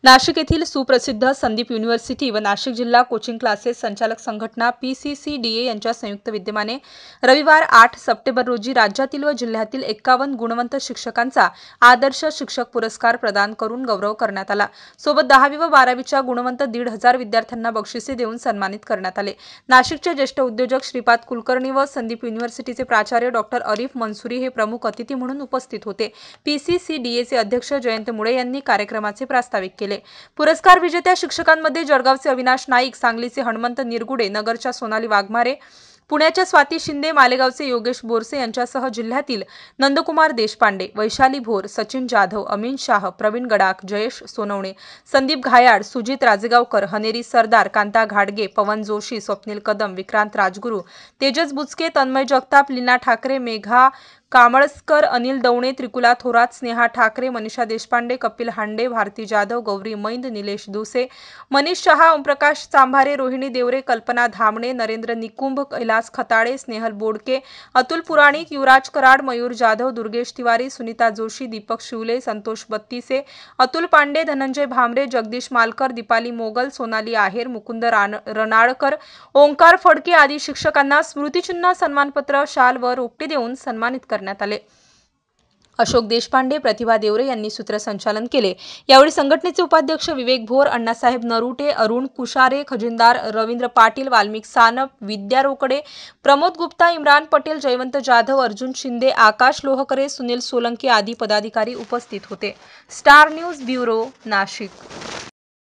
नाशिक येथील सुप्रसिद्ध संदीप युनिव्हर्सिटी व नाशिक जिल्हा कोचिंग क्लासेस संचालक संघटना PCCDA यांच्या संयुक्त विद्यमाने रविवार 8 सप्टेंबर रोजी राज्यातील व जिल्ह्यातील 51 गुणवंत शिक्षकांचा आदर्श शिक्षक पुरस्कार प्रदान करून गौरव करण्यात आला। सोबत 10वी व 12वीच्या गुणवंत 1,500 विद्यार्थ्यांना बक्षिसे देऊन सन्मानित करण्यात आले। नाशिकचे ज्येष्ठ उद्योजक श्रीपाद कुलकर्णी व संदीप युनिव्हर्सिटीचे प्राचार्य डॉक्टर अरिफ मंसुरी हे प्रमुख अतिथी म्हणून उपस्थित होते। PCCDAचे अध्यक्ष जयंत मुळे यांनी कार्यक्रमाचे प्रास्ताविक केले। पुरस्कार विजेत्या शिक्षकांमध्ये जळगावचे अविनाश नाईक, सांगलीचे हनुमंत निरगुडे, नगरच्या सोनाली वाघमारे, पुण्याच्या स्वाती शिंदे, मालेगावचे योगेश बोरसे यांच्यासह जिल्ह्यातील नंदकुमार देशपांडे, वैशाली भोर, सचिन जाधव, अमीन शाह, प्रवीण गडाख, जयेश सोनवणे, संदीप घायाळ, सुजित राजेगावकर, हनेरी सरदार, कांता घाडगे, पवन जोशी, स्वप्नील कदम, विक्रांत राजगुरू, तेजस बुचके, तन्मय जगताप, लीना ठाकरे, मेघा कामळसकर, अनिल दवणे, त्रिकुला थोरात, स्नेहा ठाकरे, मनीषा देशपांडे, कपिल हांडे, भारती जाधव, गौरी मैंद, निलेश दुसे, मनीष शहा, ओमप्रकाश चांभारे, रोहिणी देवरे, कल्पना धामणे, नरेंद्र निकुंभ, कैलास खताळे, स्नेहल बोडके, अतुल पुराणिक, युवराज कराड, मयूर जाधव, दुर्गेश तिवारी, सुनीता जोशी, दीपक शिवले, संतोष बत्तीसे, अतुल पांडे, धनंजय भामरे, जगदीश मालकर, दीपाली मोगल, सोनाली आहेर, मुकुंद रनाळकर, ओंकार फडके आदी शिक्षकांना स्मृतिचिन्ह, सन्मानपत्र, शाल व रोपटे देऊन सन्मानित करण्यात आले। अशोक देशपांडे, प्रतिभा देवरे यांनी सूत्रसंचालन केले। यावेळी संघटनेचे उपाध्यक्ष विवेक भोर, अण्णासाहेब नरुटे, अरुण कुशारे, खजिनदार रवींद्र पाटील, वाल्मिक सानप, विद्या रोकडे, प्रमोद गुप्ता, इम्रान पटेल, जयवंत जाधव, अर्जुन शिंदे, आकाश लोहकरे, सुनील सोलंकी आदी पदाधिकारी उपस्थित होते। Star news bureau, Nashik.